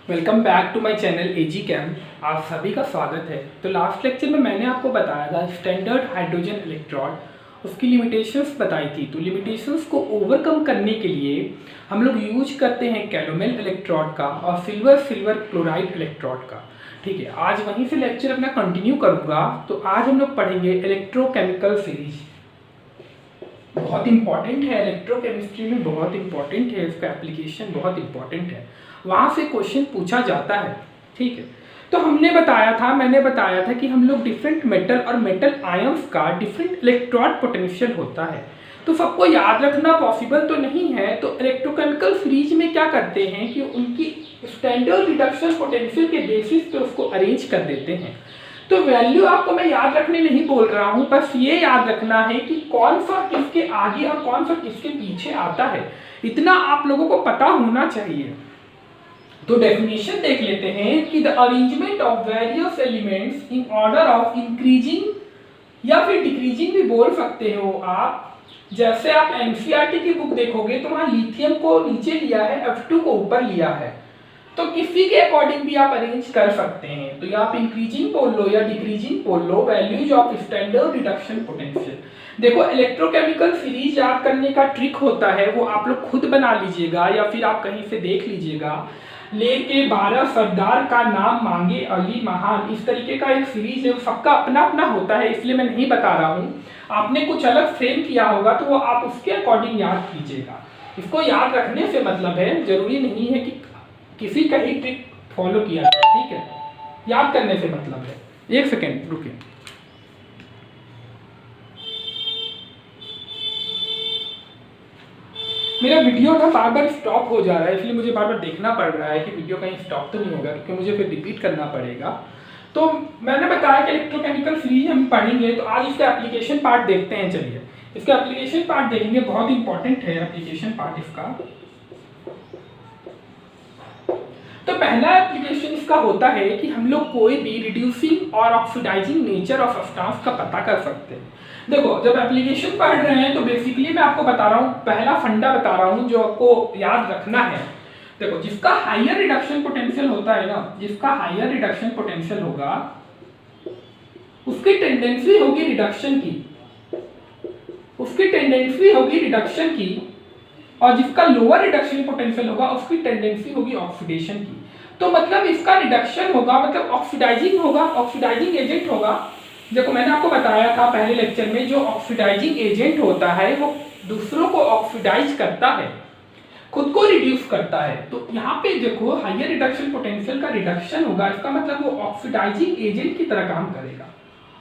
Welcome back to my channel AG cam. आप सभी का स्वागत है। तो लास्ट लेक्चर में मैंने आपको बताया था स्टैंडर्ड हाइड्रोजन इलेक्ट्रोड, उसकी लिमिटेशंस बताई थी। तो लिमिटेशंस को ओवरकम करने के लिए हम लोग यूज करते हैं कैलोमेल इलेक्ट्रोड का और सिल्वर क्लोराइड इलेक्ट्रोड का। ठीक है, आज वहीं से लेक्चर अपना कंटिन्यू करूँगा। तो आज हम लोग पढ़ेंगे इलेक्ट्रोकेमिकल सीरीज। बहुत इंपॉर्टेंट है, इलेक्ट्रोकेमिस्ट्री में बहुत इंपॉर्टेंट है, इसका एप्लीकेशन बहुत इंपॉर्टेंट है, वहाँ से क्वेश्चन पूछा जाता है। ठीक है, तो मैंने बताया था कि हम लोग डिफरेंट मेटल और मेटल आयंस का डिफरेंट इलेक्ट्रॉन पोटेंशियल होता है। तो सबको याद रखना पॉसिबल तो नहीं है। तो इलेक्ट्रोकेमिकल सीरीज में क्या करते हैं कि उनकी स्टैंडर्ड रिडक्शन पोटेंशियल के बेसिस पे उसको अरेंज कर देते हैं। तो वैल्यू आपको मैं याद रखने नहीं बोल रहा हूं, बस ये याद रखना है कि कौन सा किसके आगे और कौन सा किसके पीछे आता है, इतना आप लोगों को पता होना चाहिए। तो डेफिनेशन देख लेते हैं कि the arrangement of various elements in order of increasing या फिर डिक्रीजिंग भी बोल सकते हो आप। जैसे आप एनसीईआरटी की बुक देखोगे तो वहां लिथियम को नीचे लिया है, F2 को ऊपर लिया है। तो किसी के अकॉर्डिंग भी आप अरेंज कर सकते हैं। तो या आप इंक्रीजिंग बोल लो या डिक्रीजिंग बोल लो, values of standard reduction potential. देखो, इलेक्ट्रोकेमिकल सीरीज याद करने का ट्रिक होता है, वो आप लोग खुद बना लीजिएगा या फिर आप कहीं से देख लीजिएगा। लेके 12 सरदार का नाम मांगे अली महान, इस तरीके का एक सीरीज है। सबका अपना अपना होता है, इसलिए मैं नहीं बता रहा हूँ। आपने कुछ अलग फ्रेम किया होगा तो वो आप उसके अकॉर्डिंग याद कीजिएगा। इसको याद रखने से मतलब है, जरूरी नहीं है कि किसी का ही ट्रिक फॉलो किया जाए। ठीक है, याद करने से मतलब है। एक सेकेंड रुकिए। मेरा वीडियो ना बार बार स्टॉप हो जा रहा है, इसलिए मुझे बार बार देखना पड़ रहा है कि वीडियो कहीं स्टॉप तो नहीं होगा, क्योंकि मुझे फिर रिपीट करना पड़ेगा। तो मैंने बताया कि इलेक्ट्रोकेमिकल सीरीज हम पढ़ेंगे, तो आज इसका एप्लीकेशन पार्ट देखते हैं। चलिए, इसका एप्लीकेशन पार्ट देखेंगे, बहुत इंपॉर्टेंट है एप्लीकेशन पार्ट इसका। तो पहला एप्लीकेशन इसका होता है कि हम लोग कोई भी रिड्यूसिंग और ऑक्सीडाइजिंग नेचर ऑफ सब्सटेंस का पता कर सकते हैं। देखो, जब एप्लीकेशन पढ़ रहे हैं तो बेसिकली मैं आपको बता रहा हूँ, पहला फंडा बता रहा हूँ जो आपको याद रखना है। देखो, जिसका हायर रिडक्शन पोटेंशियल होता है ना, जिसका हायर रिडक्शन पोटेंशियल होगा उसकी टेंडेंसी होगी रिडक्शन की, उसकी टेंडेंसी होगी रिडक्शन की, और जिसका लोअर रिडक्शन पोटेंशियल होगा उसकी टेंडेंसी होगी ऑक्सीडेशन की। तो मतलब इसका रिडक्शन होगा, मतलब ऑक्सीडाइजिंग होगा, ऑक्सीडाइजिंग एजेंट होगा। देखो, मैंने आपको बताया था पहले लेक्चर में, जो ऑक्सीडाइजिंग एजेंट होता है वो दूसरों को ऑक्सीडाइज करता है, खुद को रिड्यूस करता है। तो यहाँ पे देखो, हायर रिडक्शन पोटेंशियल का रिडक्शन होगा, इसका मतलब वो ऑक्सीडाइजिंग एजेंट की तरह काम करेगा,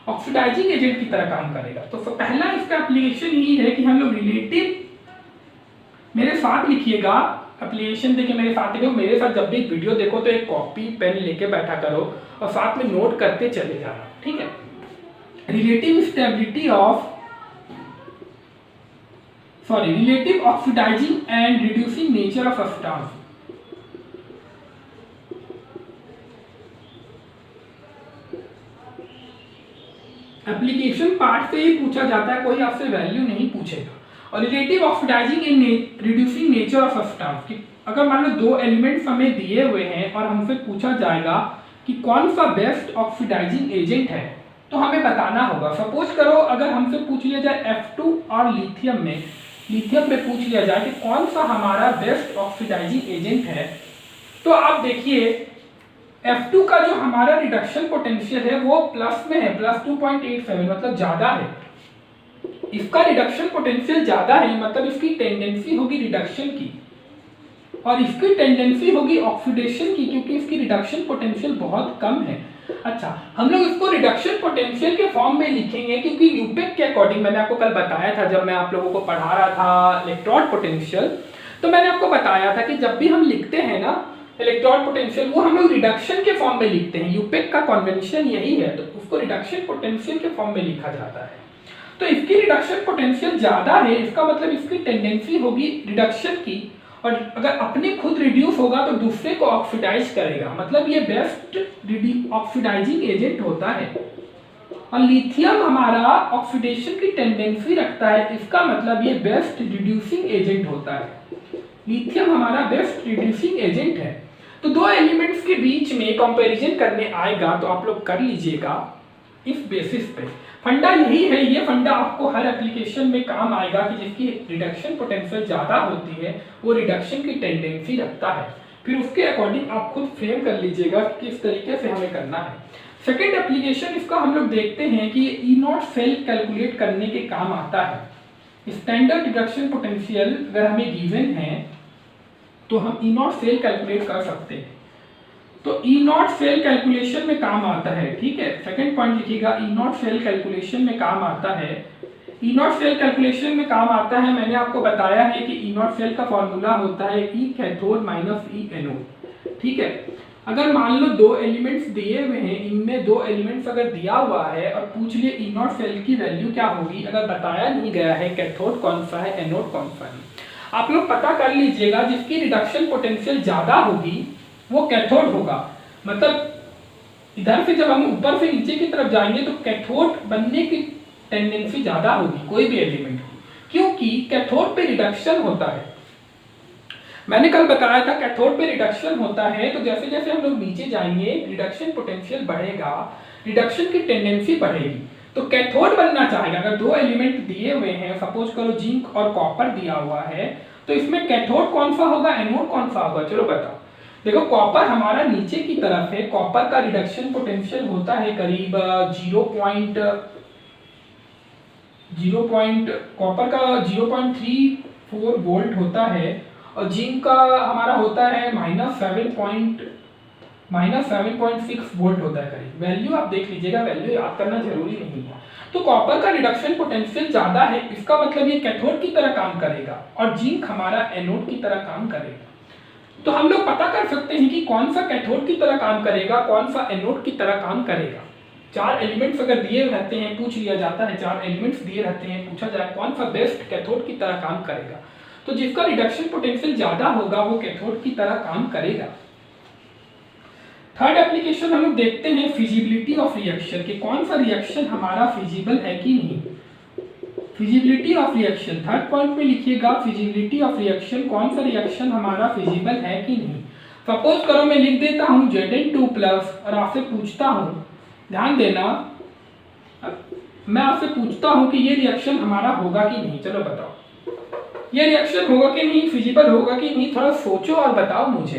ऑक्सीडाइजिंग एजेंट की तरह काम करेगा। तो पहला इसका एप्लीकेशन यही है कि हम लोग रिलेटिव, मेरे साथ लिखिएगा, एप्लीकेशन देखिए मेरे साथ देखो। मेरे साथ जब भी वीडियो देखो तो एक कॉपी पेन लेके बैठा करो और साथ में नोट करते चले जाना। ठीक है, relative stability of relative oxidising and reducing nature of substance. Application part से ही पूछा जाता है, कोई आपसे वैल्यू नहीं पूछेगा। और relative oxidising and reducing nature of substance की, अगर मान लो दो एलिमेंट्स हमें दिए हुए हैं और हमसे पूछा जाएगा कि कौन सा बेस्ट ऑक्सीडाइजिंग एजेंट है, तो हमें बताना होगा। सपोज करो अगर हमसे पूछ लिया जाए F2 और लिथियम में पूछ लिया जाए कि कौन सा हमारा बेस्ट ऑक्सीडाइजिंग एजेंट है, तो आप देखिए F2 का जो हमारा रिडक्शन पोटेंशियल है वो प्लस में है, प्लस 2.87, मतलब ज्यादा है। इसका रिडक्शन पोटेंशियल ज्यादा है, मतलब इसकी टेंडेंसी होगी रिडक्शन की, और इसकी टेंडेंसी होगी ऑक्सीडेशन की, क्योंकि इसकी रिडक्शन पोटेंशियल बहुत कम है। अच्छा, हम लोग इसको रिडक्शन पोटेंशियल के फॉर्म में लिखेंगे, क्योंकि यूपेक के अकॉर्डिंग, मैंने आपको कल बताया था जब मैं आप लोगों को पढ़ा रहा था इलेक्ट्रॉन पोटेंशियल, तो मैंने आपको बताया था कि जब भी हम लिखते हैं ना इलेक्ट्रॉन पोटेंशियल, वो हम लोग रिडक्शन के फॉर्म में लिखते हैं। यूपेक का कन्वेंशन यही है, तो उसको रिडक्शन पोटेंशियल के फॉर्म में लिखा जाता है। तो इसकी रिडक्शन पोटेंशियल ज्यादा है, इसका मतलब इसकी टेंडेंसी होगी रिडक्शन की, और अगर अपने खुद रिड्यूस होगा तो दूसरे को ऑक्सीडाइज करेगा, मतलब ये बेस्ट ऑक्सीडाइजिंग एजेंट होता है। और लिथियम हमारा ऑक्सीडेशन की टेंडेंसी रखता है, इसका मतलब ये बेस्ट रिड्यूसिंग एजेंट होता है। लिथियम हमारा बेस्ट रिड्यूसिंग एजेंट है। तो दो एलिमेंट्स के बीच में कंपैरिजन करने आएगा तो आप लोग कर लीजिएगा इस बेसिस पे। फंडा यही है, ये फंडा आपको हर एप्लीकेशन में काम आएगा कि जिसकी रिडक्शन पोटेंशियल ज़्यादा होती है वो रिडक्शन की टेंडेंसी रखता है। फिर उसके अकॉर्डिंग आप खुद फ्रेम कर लीजिएगा कि किस तरीके से हमें करना है। सेकेंड एप्लीकेशन इसका हम लोग देखते हैं कि ई नॉट सेल कैलकुलेट करने के काम आता है। स्टैंडर्ड रिडक्शन पोटेंशियल अगर हमें गिवन है तो हम ई नॉट सेल कैलकुलेट कर सकते हैं। तो ई नॉट सेल कैलकुलेशन में काम आता है, ठीक है। सेकंड पॉइंट लिखिएगा, ई नॉट सेल कैलकुलेशन में काम आता है। ई नॉट सेल कैलकुलेशन में काम आता है, मैंने आपको बताया है कि ई नॉट सेल का फॉर्मूला होता है ई कैथोड माइनस ई एनोड, ठीक है। अगर मान लो दो एलिमेंट्स दिए हुए हैं, इनमें दो एलिमेंट्स अगर दिया हुआ है और पूछ लिए ई नॉट सेल की वैल्यू क्या होगी, अगर बताया नहीं गया है कैथोड कौन सा है एनोड कौन सा है, आप लोग पता कर लीजिएगा जिसकी रिडक्शन पोटेंशियल ज्यादा होगी वो कैथोड होगा। मतलब इधर से जब हम ऊपर से नीचे की तरफ जाएंगे तो कैथोड बनने की टेंडेंसी ज्यादा होगी कोई भी एलिमेंट की, क्योंकि कैथोड पे रिडक्शन होता है। मैंने कल बताया था कैथोड पे रिडक्शन होता है, तो जैसे जैसे हम लोग नीचे जाएंगे रिडक्शन पोटेंशियल बढ़ेगा, रिडक्शन की टेंडेंसी बढ़ेगी। तो कैथोड बनना चाहेगा, अगर दो एलिमेंट दिए हुए हैं, सपोज करो जिंक और कॉपर दिया हुआ है, तो इसमें कैथोड कौन सा होगा एनोड कौन सा होगा, चलो बताओ। देखो कॉपर हमारा नीचे की तरफ है, कॉपर का रिडक्शन पोटेंशियल होता है करीब कॉपर का 0.34 वोल्ट होता है और जिंक का हमारा होता है -7.6 वोल्ट होता है करीब। वैल्यू आप देख लीजिएगा, वैल्यू याद करना जरूरी नहीं है। तो कॉपर का रिडक्शन पोटेंशियल ज्यादा है, इसका मतलब ये कैथोड की तरह काम करेगा और जिंक हमारा एनोड की तरह काम करेगा। तो हम लोग पता कर सकते हैं कि कौन सा कैथोड की तरह काम करेगा, कौन सा एनोड की तरह काम करेगा। चार एलिमेंट्स अगर दिए रहते हैं, पूछ लिया जाता है, चार एलिमेंट्स दिए रहते हैं, पूछा जाए कौन सा बेस्ट कैथोड की तरह काम करेगा, तो जिसका रिडक्शन पोटेंशियल ज्यादा होगा वो कैथोड की तरह काम करेगा। थर्ड एप्लीकेशन हम लोग देखते हैं फिजिबिलिटी ऑफ रिएक्शन, कि कौन सा रिएक्शन हमारा फिजिबल है कि नहीं। Feasibility of reaction third point में लिखिएगा, फिजिबिलिटी ऑफ रिएक्शन, कौन सा रिएक्शन हमारा फिजिबल है कि नहीं। सपोज करो मैं लिख देता हूं Zn2+ और आपसे पूछता हूं, ध्यान देना, मैं आपसे पूछता हूं कि ये रिएक्शन हमारा होगा कि नहीं, चलो बताओ ये रिएक्शन होगा कि नहीं, फिजिबल होगा कि नहीं, थोड़ा सोचो और बताओ मुझे।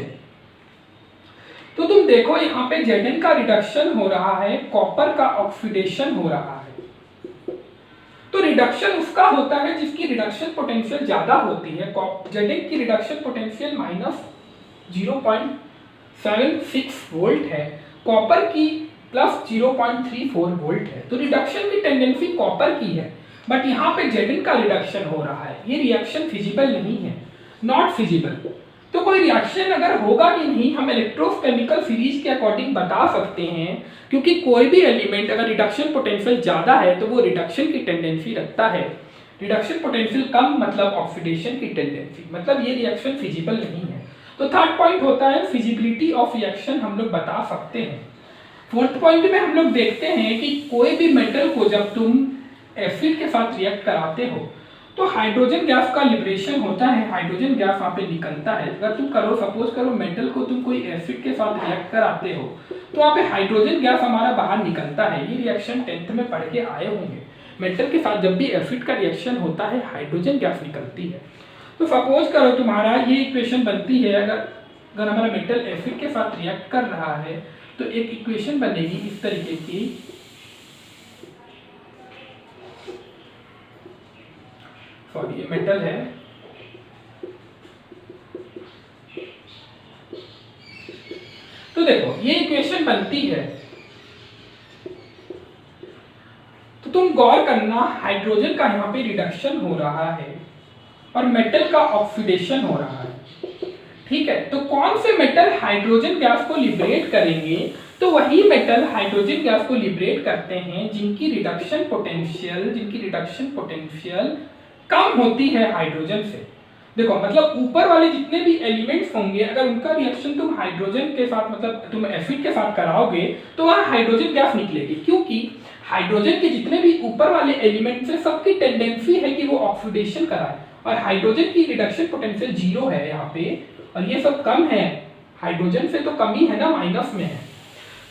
तो तुम देखो यहाँ पे Zn का रिडक्शन हो रहा है, कॉपर का ऑक्सीडेशन हो रहा है। तो रिडक्शन उसका होता है जिसकी रिडक्शन पोटेंशियल ज्यादा होती है। Zn की रिडक्शन पोटेंशियल -0.76 वोल्ट है, कॉपर की +0.34 वोल्ट है। तो रिडक्शन की टेंडेंसी कॉपर की है, बट यहाँ पे Zn का रिडक्शन हो रहा है, ये रिएक्शन फिजिबल नहीं है, नॉट फिजिबल। तो कोई रिएक्शन अगर होगा कि नहीं हम इलेक्ट्रोकेमिकल सीरीज के अकॉर्डिंग बता सकते हैं, क्योंकि कोई भी एलिमेंट अगर रिडक्शन पोटेंशियल ज्यादा है तो वो रिडक्शन की टेंडेंसी रखता है, रिडक्शन पोटेंशियल कम मतलब ऑक्सीडेशन की टेंडेंसी, मतलब ये रिएक्शन फिजिबल नहीं है। तो थर्ड पॉइंट होता है फिजिबिलिटी ऑफ रिएक्शन हम लोग बता सकते हैं। फोर्थ पॉइंट में हम लोग देखते हैं कि कोई भी मेटल को जब तुम एसिड के साथ रिएक्ट कराते हो तो हाइड्रोजन गैस का लिबरेशन होता है, हाइड्रोजन गैस वहाँ पे निकलता है। अगर तुम करो सपोज करो मेटल को तुम कोई एसिड के साथ रिएक्ट कराते हो तो वहाँ पे हाइड्रोजन गैस हमारा बाहर निकलता है। ये रिएक्शन 10th में पढ़ के आए होंगे, मेटल के साथ जब भी एसिड का रिएक्शन होता है हाइड्रोजन गैस निकलती है। तो सपोज करो तुम्हारा ये इक्वेशन बनती है, अगर हमारा मेटल एसिड के साथ रिएक्ट कर रहा है तो एक इक्वेशन बनेगी इस तरीके की, सॉरी ये मेटल है, तो देखो ये इक्वेशन बनती है। तो तुम गौर करना, हाइड्रोजन का यहाँ पे रिडक्शन हो रहा है और मेटल का ऑक्सीडेशन हो रहा है, ठीक है। तो कौन से मेटल हाइड्रोजन गैस को लिबरेट करेंगे, तो वही मेटल हाइड्रोजन गैस को लिबरेट करते हैं जिनकी रिडक्शन पोटेंशियल कम होती है हाइड्रोजन से। देखो मतलब ऊपर वाले जितने भी एलिमेंट्स होंगे अगर उनका रिएक्शन तुम हाइड्रोजन के साथ मतलब तुम एसिड के साथ कराओगे तो वहाँ हाइड्रोजन गैस निकलेगी, क्योंकि हाइड्रोजन के जितने भी ऊपर वाले एलिमेंट्स है सबकी टेंडेंसी है कि वो ऑक्सीडेशन कराए और हाइड्रोजन की रिडक्शन पोटेंशियल 0 है यहाँ पे और ये सब कम है हाइड्रोजन से तो कमी है ना, माइनस में है।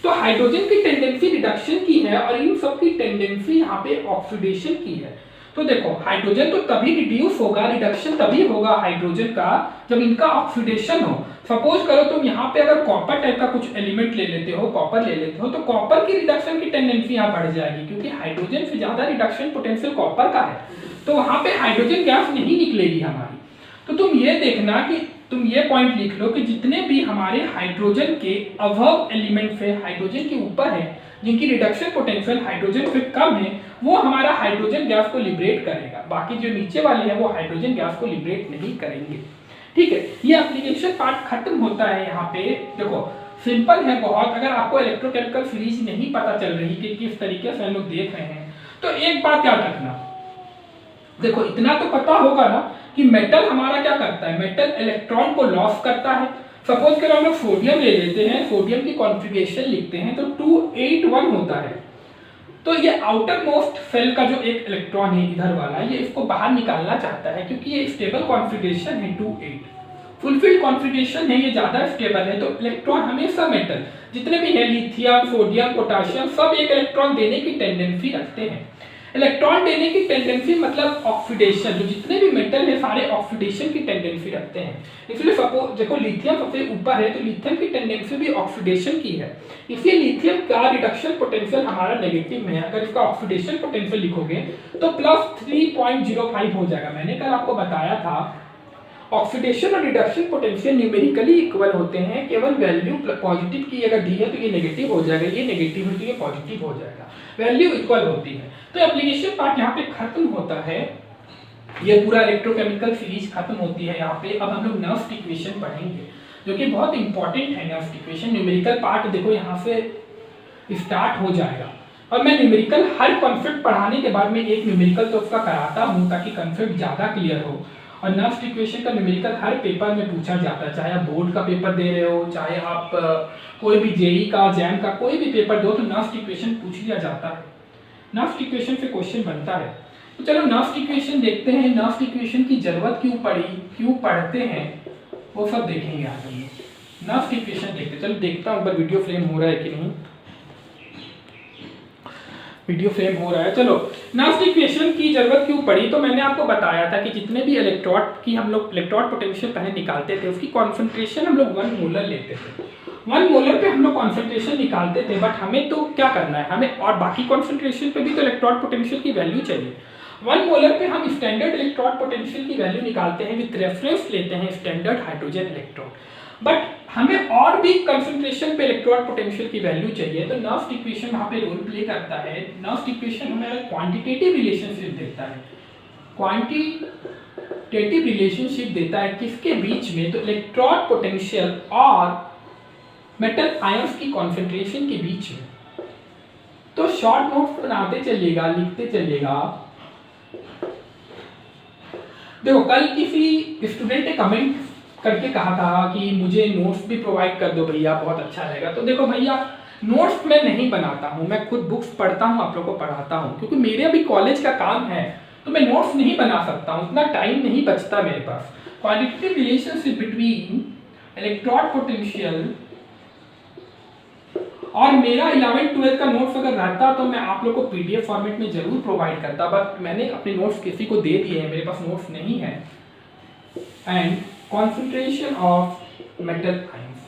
तो हाइड्रोजन की टेंडेंसी रिडक्शन की है और इन सब की टेंडेंसी यहाँ पे ऑक्सीडेशन की है। तो देखो हाइड्रोजन तो तभी रिड्यूस होगा, रिडक्शन तभी होगा हाइड्रोजन का जब इनका ऑक्सीडेशन हो। सपोज करो तुम यहाँ पे अगर कॉपर टाइप का कुछ एलिमेंट ले लेते हो, कॉपर ले लेते हो, तो कॉपर की रिडक्शन की टेंडेंसी यहाँ बढ़ जाएगी क्योंकि हाइड्रोजन से ज्यादा रिडक्शन पोटेंशियल कॉपर का है, तो वहां पे हाइड्रोजन गैस नहीं निकलेगी हमारी। तो तुम ये देखना कि तुम ये पॉइंट लिख लो कि जितने भी हमारे हाइड्रोजन के अबव एलिमेंट्स है, हाइड्रोजन के ऊपर है, जिनकी रिडक्शन पोटेंशियल हाइड्रोजन से कम है, वो हमारा हाइड्रोजन गैस को लिबरेट करेगा। बाकी जो नीचे वाले हैं वो हाइड्रोजन गैस को लिबरेट नहीं करेंगे। ठीक है, ये एप्लीकेशन पार्ट खत्म होता है। यहाँ पे देखो सिंपल है बहुत। अगर आपको इलेक्ट्रोकेमिकल सीरीज नहीं पता चल रही कि किस तरीके से हम लोग देख रहे हैं, तो एक बात याद रखना, देखो इतना तो पता होगा ना कि मेटल हमारा क्या करता है, मेटल इलेक्ट्रॉन को लॉस करता है। सपोज करो हम लोग सोडियम ले लेते हैं, सोडियम की कॉन्फ़िगरेशन लिखते हैं तो 281 होता है। तो ये आउटर मोस्ट सेल का जो एक इलेक्ट्रॉन है इधर वाला, ये इसको बाहर निकालना चाहता है क्योंकि ये स्टेबल कॉन्फ़िगरेशन है 28। फुलफिल्ड कॉन्फ़िगरेशन है, ये ज्यादा स्टेबल है। तो इलेक्ट्रॉन हमेशा मेटल जितने भी है, लिथियम, सोडियम, पोटाशियम, सब एक इलेक्ट्रॉन देने की टेंडेंसी रखते हैं। इलेक्ट्रॉन देने की टेंडेंसी मतलब ऑक्सीडेशन, जो जितने भी मेटल है सारे ऑक्सीडेशन की टेंडेंसी रखते हैं। इसलिए सपोज देखो लिथियम सबसे ऊपर है, तो लिथियम की टेंडेंसी भी ऑक्सीडेशन की है, इसलिए लिथियम का रिडक्शन पोटेंशियल हमारा नेगेटिव में है। अगर इसका ऑक्सीडेशन पोटेंशियल लिखोगे तो +3.05 हो जाएगा। मैंने कल आपको बताया था ऑक्सीडेशन और रिडक्शन पोटेंशियल न्यूमेरिकली इक्वल होते हैं, केवल वैल्यू पॉजिटिव की अगर दी है तो ये नेगेटिव हो जाएगा, ये नेगेटिव है तो ये पॉजिटिव हो जाएगा, वैल्यू इक्वल होती है। तो एप्लीकेशन पार्ट यहाँ पे खत्म होता है, ये पूरा इलेक्ट्रोकेमिकल सीरीज खत्म होती है यहाँ पे। अब हम लोग नर्व्स इक्वेशन पढ़ेंगे जो कि बहुत इंपॉर्टेंट है। नर्व्स इक्वेशन न्यूमेरिकल पार्ट देखो यहाँ से स्टार्ट हो जाएगा, और मैं न्यूमेरिकल हर कॉन्सेप्ट पढ़ाने के बाद में एक न्यूमेरिकल तो उसका कराता हूँ ताकि कॉन्सेप्ट ज़्यादा क्लियर हो। और नर्व्स इक्वेशन का न्यूमेरिकल हर पेपर में पूछा जाता है, चाहे आप बोर्ड का पेपर दे रहे हो, चाहे आप कोई भी जेई का, जैम का कोई भी पेपर दो, तो नर्व्स इक्वेशन पूछ लिया जाता है। नर्व्स इक्वेशन से क्वेश्चन बनता है। तो चलो नर्व्स इक्वेशन देखते हैं। नर्व्स इक्वेशन की जरूरत क्यों पड़ी, क्यों पढ़ते हैं, वो सब देखेंगे आज हम। नर्व्स इक्वेशन देखते, चलो देखता हूँ पर वीडियो फ्रेम हो रहा है कि नहीं। वीडियो फ्रेम हो रहा है। चलो नर्व्स इक्वेशन की जरूरत क्यों पड़ी, तो मैंने आपको बताया था कि जितने भी इलेक्ट्रोड की हम लोग इलेक्ट्रोड पोटेंशियल पहले निकालते थे, उसकी कॉन्सेंट्रेशन हम लोग 1 मोलर लेते थे। 1 मोलर पे हम लोग कॉन्सेंट्रेशन निकालते थे, बट हमें तो क्या करना है, हमें और बाकी कॉन्सेंट्रेशन पे भी तो इलेक्ट्रोड पोटेंशियल की वैल्यू चाहिए। 1 मोलर पे हम स्टैंडर्ड इलेक्ट्रोड पोटेंशियल की वैल्यू निकालते हैं, विद रेफरेंस लेते हैं स्टैंडर्ड हाइड्रोजन इलेक्ट्रोड। बट हमें और भी कंसंट्रेशन पे इलेक्ट्रोड पोटेंशियल की वैल्यू चाहिए, तो नर्व्स इक्वेशन वहाँ पे रोल प्ले करता है। नर्व्स इक्वेशन हमें क्वांटिटेटिव रिलेशनशिप देता है, क्वांटिटेटिव रिलेशनशिप देता है किसके बीच में, तो इलेक्ट्रोड पोटेंशियल और मेटल आयंस की कॉन्सेंट्रेशन के बीच में। तो शॉर्ट नोट्स बनाते चलिएगा, लिखते चलिएगा। देखो कल किसी स्टूडेंट ने कमेंट करके कहा था कि मुझे नोट्स भी प्रोवाइड कर दो भैया, बहुत अच्छा रहेगा। तो देखो भैया नोट्स मैं नहीं बनाता हूँ, मैं खुद बुक्स पढ़ता हूँ, आप लोगों को पढ़ाता हूँ, क्योंकि मेरे अभी कॉलेज का काम है तो मैं नोट्स नहीं बना सकता हूँ, उतना टाइम नहीं बचता मेरे पास। Quantitative relationship between electrode potential और मेरा 11th-12th का नोट्स अगर रहता तो मैं आप लोग को पीडीएफ फॉर्मेट में जरूर प्रोवाइड करता, बट मैंने अपने नोट्स किसी को दे दिए हैं, मेरे पास नोट्स नहीं है। And concentration of metal ions,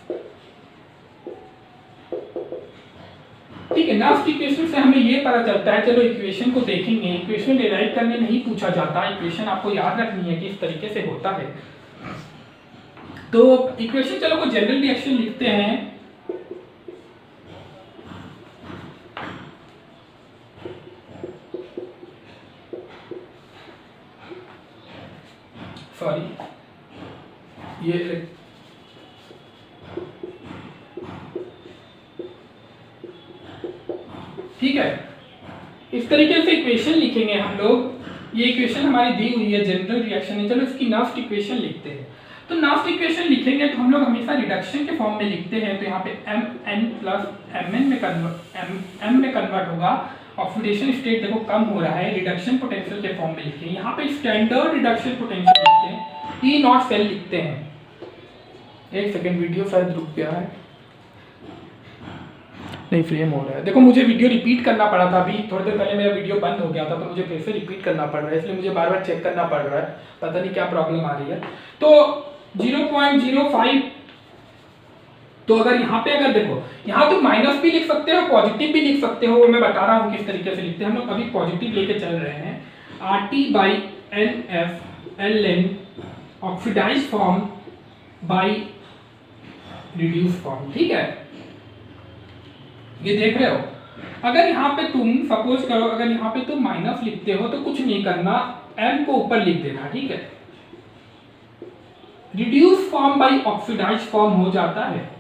ठीक है। नर्व्स इक्वेशन से हमें ये पता चलता है। चलो इक्वेशन को देखेंगे। इक्वेशन डिराइव करने नहीं पूछा जाता, इक्वेशन आपको याद रखनी है कि इस तरीके से होता है। तो इक्वेशन चलो को जनरल रिएक्शन लिखते हैं। सॉरी ये ठीक है, इस तरीके से इक्वेशन लिखेंगे हम लोग। ये इक्वेशन हमारी दी हुई है, जनरल रिएक्शन है। चलो इसकी नर्व्स इक्वेशन लिखते हैं। तो नर्व्स इक्वेशन लिखेंगे तो हम लोग हमेशा रिडक्शन के फॉर्म में लिखते हैं। तो यहाँ पे Mn प्लस Mn में कन्वर्ट होगा। ऑक्सीडेशन स्टेट देखो कम हो रहा है, रिडक्शन पोटेंशियल के फॉर्म में लिखेंगे। यहाँ पे स्टैंडर्ड रिडक्शन पोटेंशियल लिखते हैं, T0 सेल लिखते हैं। एक सेकेंड, वीडियो शायद रुक गया है, नहीं फ्रेम हो रहा है। देखो मुझे वीडियो रिपीट करना पड़ा था, अभी थोड़ी देर पहले मेरा वीडियो बंद हो गया था, तो मुझे फिर से रिपीट करना पड़ रहा है, इसलिए मुझे बार बार चेक करना पड़ रहा है, पता नहीं क्या प्रॉब्लम आ रही है। तो 0.05, तो अगर यहाँ पे अगर देखो, यहाँ तो माइनस भी लिख सकते हो, पॉजिटिव भी लिख सकते हो, मैं बता रहा हूँ किस तरीके से लिखते हैं। हम लोग अभी पॉजिटिव लेके चल रहे हैं। RT/NF ln oxidise form by reduce form, ठीक है, ये देख रहे हो। अगर यहाँ पे तुम सपोज करो, अगर यहाँ पे तुम माइनस लिखते हो तो कुछ नहीं करना, m को ऊपर लिख देना, ठीक है। Reduce form by oxidise form हो जाता है।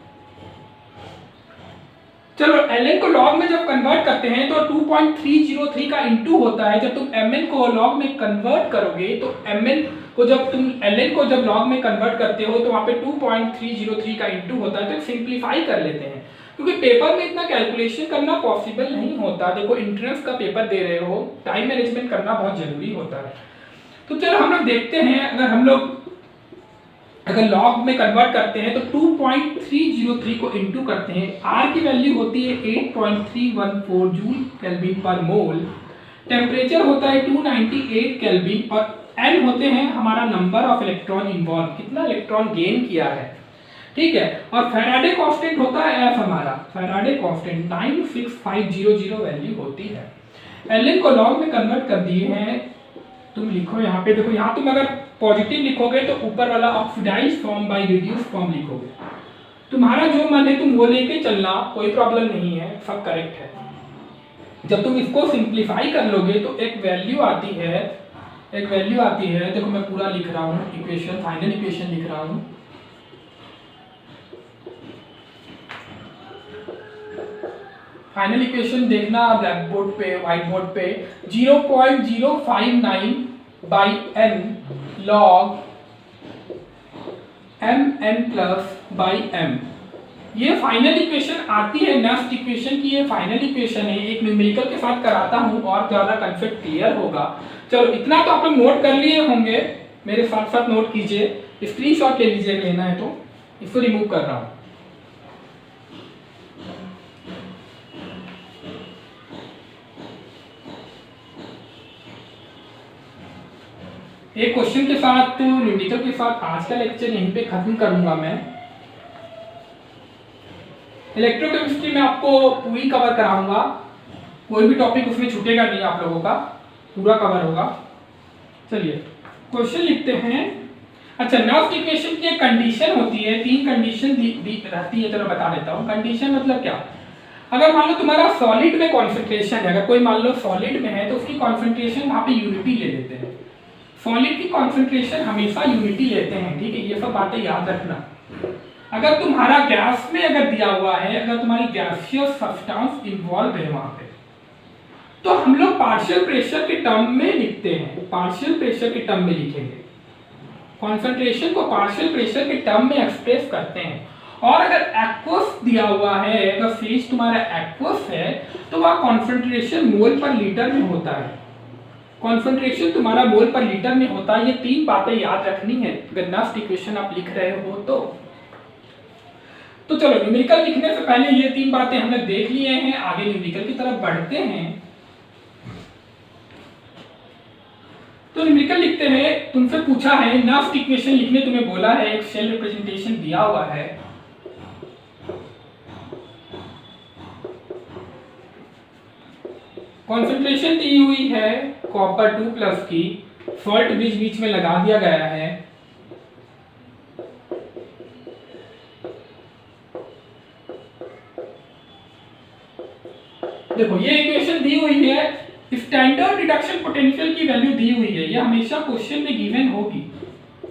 चलो ln को log में जब कन्वर्ट करते हैं तो 2.303 का इनटू होता है। जब तुम mn को log में कन्वर्ट करोगे तो mn को जब तुम ln को जब log में कन्वर्ट करते हो तो वहां पे 2.303 का इनटू होता है। तो सिंप्लीफाई कर लेते हैं, क्योंकि पेपर में इतना कैलकुलेशन करना पॉसिबल नहीं होता। देखो एंट्रेंस का पेपर दे रहे हो, टाइम मैनेजमेंट करना बहुत जरूरी होता है। तो चलो हम लोग देखते हैं, अगर हम लोग अगर लॉग में कन्वर्ट करते हैं तो 2.303 को इनटू करते हैं। R की वैल्यू होती है 8.314 जूल केल्विन पर मोल, टेम्परेचर होता है 298 केल्विन, और N होते हैं हमारा नंबर ऑफ इलेक्ट्रॉन इन्वॉल्व, कितना इलेक्ट्रॉन गेन किया है, ठीक है। और फैराडे कांस्टेंट होता है F, हमारा फैराडे कांस्टेंट 96500 वैल्यू होती है। Ln को लॉग में कन्वर्ट कर दिए हैं, तुम लिखो यहाँ पे, देखो यहाँ तुम अगर पॉजिटिव लिखोगे तो ऊपर वाला oxidise form by reduce form लिखोगे। तुम्हारा जो मन है तुम वो लेके चलना, कोई प्रॉब्लम नहीं है, सब करेक्ट है। जब तुम इसको सिंप्लीफाई कर लोगे तो एक वैल्यू आती है, देखो मैं पूरा लिख रहा हूँ इक्वेशन, फाइनल इक्वेशन लिख रहा हूँ। फाइनल इक्वेशन देखना ब्लैक बोर्ड पे, व्हाइट बोर्ड पे, 0.059 by n log mn plus by m, ये फाइनल इक्वेशन आती है। नेक्स्ट इक्वेशन की ये फाइनल इक्वेशन है। एक न्यूमेरिकल के साथ कराता हूँ और ज्यादा कंसेप्ट क्लियर होगा। चलो इतना तो आप लोग नोट कर लिए होंगे, मेरे साथ साथ नोट कीजिए, स्क्रीनशॉट ले लीजिए लेना है तो। इसको रिमूव कर रहा हूँ। एक क्वेश्चन के साथ, न्यूमेरिकल के साथ आज का लेक्चर यहीं पे खत्म करूंगा मैं। इलेक्ट्रोकेमिस्ट्री में आपको पूरी कवर कराऊंगा, कोई भी टॉपिक उसमें छूटेगा नहीं, आप लोगों का पूरा कवर होगा। चलिए क्वेश्चन लिखते हैं। अच्छा, नेक्स्ट इक्वेशन की एक कंडीशन होती है, 3 कंडीशन रहती है, चलो बता देता हूँ। कंडीशन मतलब क्या, अगर मान लो तुम्हारा सॉलिड में कॉन्सेंट्रेशन है, अगर कोई मान लो सॉलिड में है तो उसकी कॉन्सेंट्रेशन वहां पे यूनिटी ले लेते हैं। सॉलिड की कॉन्सेंट्रेशन हमेशा यूनिटी लेते हैं, ठीक है, ये सब बातें याद रखना। अगर तुम्हारा गैस में अगर दिया हुआ है, अगर तुम्हारी गैसियस सब्सटेंस इन्वॉल्व है वहां पे, तो हम लोग पार्शियल प्रेशर के टर्म में लिखते हैं, पार्शियल प्रेशर के टर्म में लिखेंगे, कॉन्सेंट्रेशन को पार्शियल प्रेशर के टर्म में एक्सप्रेस करते हैं। और अगर एक्वस दिया हुआ है, अगर फेज तुम्हारा एक्वस है, तो वह कॉन्सेंट्रेशन मोल पर लीटर में होता है, कॉन्सेंट्रेशन तुम्हारा मोल पर लीटर में होता है। ये 3 बातें याद रखनी है अगर नेक्स्ट इक्वेशन आप लिख रहे हो तो चलो न्यूमेरिकल लिखने से पहले ये 3 बातें हमने देख लिए हैं, आगे न्यूमेरिकल की तरफ बढ़ते हैं। तो न्यूमेरिकल लिखते हैं, तुमसे पूछा है नेक्स्ट इक्वेशन लिखने, तुम्हें बोला है एक सेल रिप्रेजेंटेशन दिया हुआ है, कॉन्सेंट्रेशन दी हुई है कॉपर 2 प्लस की, सॉल्ट बीच में लगा दिया गया है। देखो ये इक्वेशन दी हुई है, स्टैंडर्ड रिडक्शन पोटेंशियल की वैल्यू दी हुई है, ये हमेशा क्वेश्चन में गिवन होगी,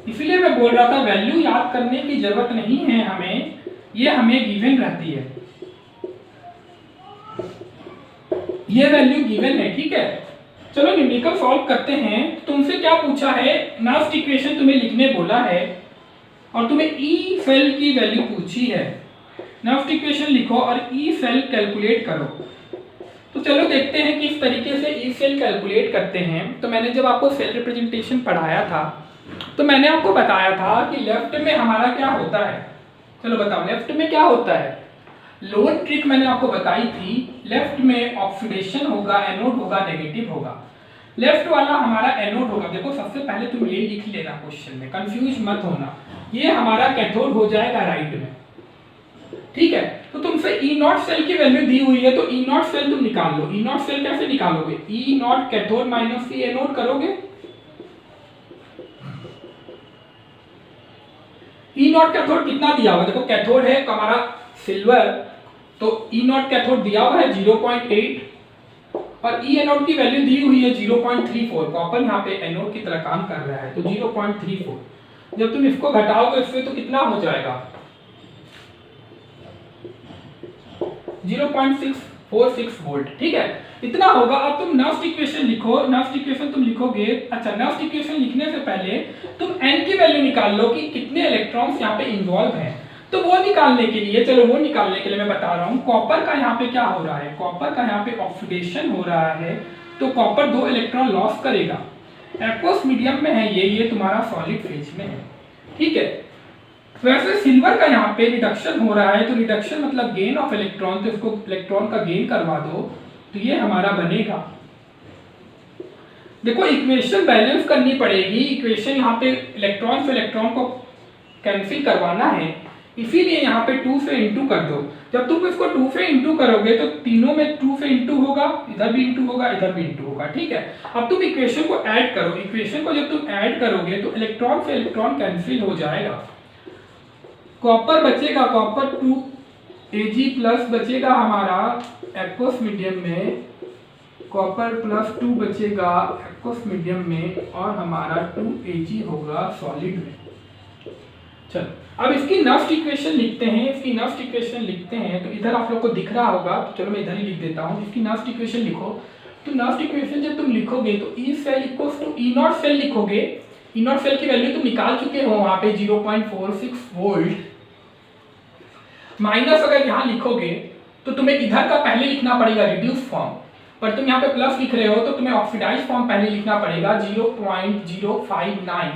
इसलिए मैं बोल रहा था वैल्यू याद करने की जरूरत नहीं है हमें, ये हमें गिवन रहती है, ये वैल्यू गिवन है, ठीक है। चलो न्यूमेरिकल सॉल्व करते हैं। तुमसे क्या पूछा है, नेक्स्ट इक्वेशन तुम्हें लिखने बोला है और तुम्हें ई सेल की वैल्यू पूछी है। नेक्स्ट इक्वेशन लिखो और ई सेल कैलकुलेट करो। तो चलो देखते हैं कि इस तरीके से ई सेल कैलकुलेट करते हैं। तो मैंने जब आपको सेल रिप्रेजेंटेशन पढ़ाया था तो मैंने आपको बताया था कि लेफ्ट में हमारा क्या होता है, चलो बताओ लेफ्ट में क्या होता है। लोअर ट्रिक मैंने आपको बताई थी, लेफ्ट में ऑक्सीडेशन होगा, एनोड होगा, नेगेटिव होगा। लेफ्ट वाला हमारा एनोड होगा। देखो सबसे पहले तुम ये लिख लेना क्वेश्चन में, कंफ्यूज मत होना। ये हमारा कैथोड हो जाएगा राइट में, ठीक है। तो तुमसे ई नॉट सेल की वैल्यू दी हुई है, तो ई नॉट सेल तुम निकाल लो। ई नॉट सेल कैसे निकालोगे, E naught cathode minus C anode करोगे। ई नॉट कैथोड कितना दिया हुआ, देखो कैथोड है हमारा सिल्वर, तो ई नॉट कैथोड दिया हुआ है 0.8 और ई एनोड की वैल्यू दी हुई है 0.34। कॉपर यहाँ पे एनोड की तरह काम कर रहा है, तो 0.34। जब तुम इसको घटाओगे इससे तो कितना हो जाएगा 0.646 वोल्ट, ठीक है, इतना होगा। अब तुम नर्स्ट इक्वेशन लिखो। नर्स्ट इक्वेशन तुम लिखोगे, अच्छा नर्स्ट इक्वेशन लिखने से पहले तुम n की वैल्यू निकाल लो कि कितने इलेक्ट्रॉन्स यहाँ पे इन्वॉल्व हैं। तो वो निकालने के लिए, चलो वो निकालने के लिए मैं बता रहा हूँ, कॉपर का यहाँ पे क्या हो रहा है, कॉपर का यहाँ पे ऑक्सीडेशन हो रहा है, तो कॉपर 2 इलेक्ट्रॉन लॉस करेगा। एक्वस मीडियम में है ये तुम्हारा सॉलिड फेज में है, ठीक है। वैसे सिल्वर का यहाँ पे रिडक्शन हो रहा है, तो रिडक्शन मतलब गेन ऑफ इलेक्ट्रॉन, तो इसको इलेक्ट्रॉन का गेन करवा दो, तो ये हमारा बनेगा। देखो इक्वेशन बैलेंस करनी पड़ेगी। इक्वेशन यहाँ पे इलेक्ट्रॉन से इलेक्ट्रॉन को कैंसिल करवाना है, इसीलिए यहाँ पे 2 से इंटू कर दो। जब तुम इसको 2 से इंटू करोगे तो तीनों में 2 से इंटू होगा, इधर भी इंटू होगा, इधर भी इंटू होगा, ठीक है। अब तुम इक्वेशन को ऐड करो। इक्वेशन को जब तुम ऐड करोगे तो इलेक्ट्रॉन से इलेक्ट्रॉन कैंसिल हो जाएगा। कॉपर बचेगा, कॉपर 2 Ag प्लस बचेगा हमारा एक्वस मीडियम में, कॉपर प्लस 2 बचेगा एक्वस मीडियम में, और हमारा 2 Ag होगा सॉलिड में। चलो अब इसकी नर्स्ट इक्वेशन लिखते हैं। इसकी नर्स्ट इक्वेशन लिखते हैं तो इधर आप लोग को दिख रहा होगा, तो चलो मैं इधर ही लिख देता हूँ। इसकी नर्स्ट इक्वेशन लिखो। तो नर्स्ट इक्वेशन जब तुम लिखोगे तो E cell equals to E naught cell लिखोगे। ई नॉट सेल की वैल्यू तुम निकाल चुके हो वहां पे 0.46 वोल्ट, माइनस अगर यहाँ लिखोगे तो तुम्हें इधर का पहले लिखना पड़ेगा रिड्यूस फॉर्म, पर तुम यहाँ पे प्लस लिख रहे हो तो तुम्हें ऑक्सीडाइज फॉर्म पहले लिखना पड़ेगा 0.059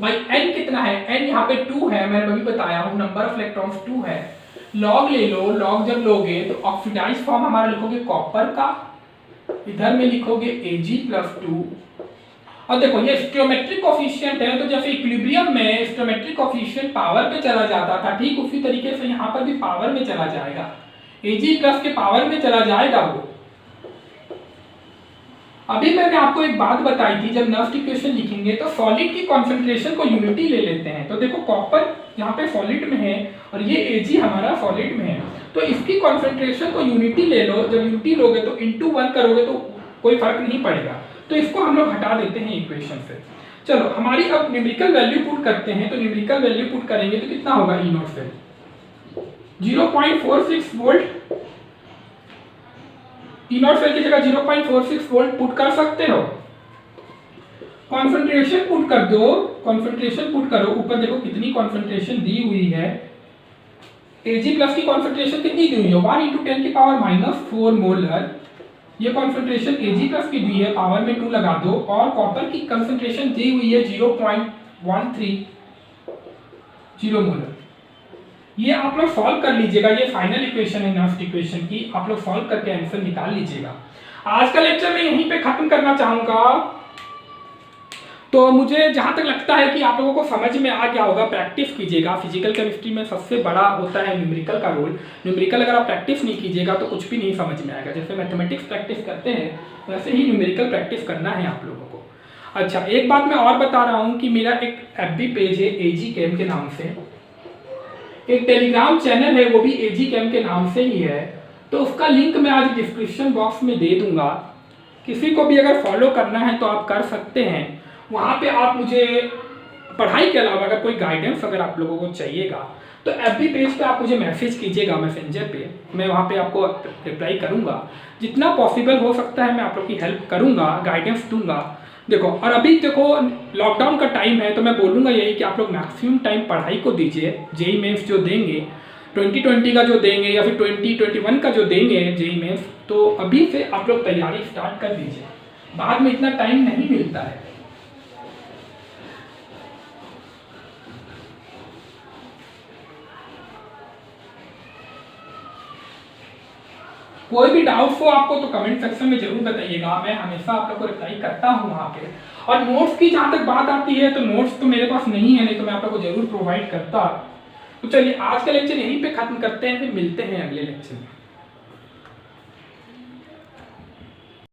भाई n कितना है, n यहाँ पे 2 है, मैंने अभी बताया हूँ नंबर ऑफ इलेक्ट्रॉन्स 2 है। लॉग ले लो, लॉग जब लोगे तो ऑक्सीडाइज फॉर्म हमारा लिखोगे कॉपर का, इधर में लिखोगे Ag+2, और देखो ये स्टोमेट्रिक कोफिशिएंट है, तो जैसे इक्विलिब्रियम में स्टोमेट्रिक कोफिशिएंट पावर पे चला जाता था, ठीक उसी तरीके से यहाँ पर भी पावर में चला जाएगा, Ag+ के पावर में चला जाएगा वो। अभी मैंने आपको एक बात बताई थी, जब नर्स्ट इक्वेशन लिखेंगे तो सॉलिड की कॉन्सेंट्रेशन को यूनिटी ले लेते हैं। तो देखो कॉपर यहाँ पे सॉलिड में है और ये Ag हमारा सॉलिड में है, तो इसकी कॉन्सेंट्रेशन को यूनिटी ले लो। जब यूनिटी लोगे तो इंटू 1 करोगे तो कोई फर्क नहीं पड़ेगा, तो इसको हम लोग हटा देते हैं इक्वेशन से। चलो हमारी अब न्यूमेरिकल वैल्यू पुट करते हैं। तो न्यूमेरिकल वैल्यू पुट करेंगे तो कितना होगा, ई नॉट से 0.46 वोल्ट, ई नॉट सेल की जगह 0.46 वोल्ट पुट कर सकते हो। कॉन्सेंट्रेशन पुट कर दो, कॉन्सेंट्रेशन पुट करो। ऊपर देखो कितनी कॉन्सेंट्रेशन दी हुई है, Ag+ की कॉन्सेंट्रेशन कितनी दी हुई है 1 × 10⁻⁴ मोलर। ये कॉन्सेंट्रेशन Ag+ की दी है, पावर में 2 लगा दो, और कॉपर की कॉन्सेंट्रेशन दी हुई है 0.130 मोलर। ये आप लोग सॉल्व कर लीजिएगा, ये फाइनल इक्वेशन है नर्स्ट इक्वेशन की, आप लोग सॉल्व करके आंसर निकाल लीजिएगा। आज का लेक्चर मैं यहीं पे खत्म करना चाहूंगा। तो मुझे जहां तक लगता है कि आप लोगों को समझ में आ गया होगा, प्रैक्टिस कीजिएगा। फिजिकल केमिस्ट्री में सबसे बड़ा होता है न्यूमेरिकल का रोल। न्यूमेरिकल अगर आप प्रैक्टिस नहीं कीजिएगा तो कुछ भी नहीं समझ में आएगा। जैसे मैथमेटिक्स प्रैक्टिस करते हैं वैसे ही न्यूमेरिकल प्रैक्टिस करना है आप लोगों को। अच्छा एक बात मैं और बता रहा हूँ कि मेरा एक FB पेज है AG-Chem के नाम से, एक टेलीग्राम चैनल है वो भी AG-Chem के नाम से ही है, तो उसका लिंक मैं आज डिस्क्रिप्शन बॉक्स में दे दूंगा। किसी को भी अगर फॉलो करना है तो आप कर सकते हैं। वहाँ पे आप मुझे पढ़ाई के अलावा अगर कोई गाइडेंस अगर आप लोगों को चाहिएगा तो FB पेज पे आप मुझे मैसेज कीजिएगा मैसेंजर पे, मैं वहाँ पे आपको रिप्लाई करूँगा। जितना पॉसिबल हो सकता है मैं आप लोग की हेल्प करूँगा, गाइडेंस दूंगा। देखो और अभी देखो लॉकडाउन का टाइम है, तो मैं बोलूँगा यही कि आप लोग मैक्सिमम टाइम पढ़ाई को दीजिए। जेई मेंस जो देंगे 2020 का जो देंगे या फिर 2021 का जो देंगे जेई मेंस, तो अभी से आप लोग तैयारी स्टार्ट कर दीजिए, बाद में इतना टाइम नहीं मिलता है। कोई भी डाउट्स हो आपको तो कमेंट सेक्शन में जरूर बताइएगा, मैं हमेशा आप लोग को रिप्लाई करता हूँ वहाँ पे। और नोट्स की जहाँ तक बात आती है तो नोट्स तो मेरे पास नहीं है, नहीं तो मैं आप लोग को जरूर प्रोवाइड करता। तो चलिए आज का लेक्चर यहीं पे खत्म करते हैं, फिर मिलते हैं अगले लेक्चर में।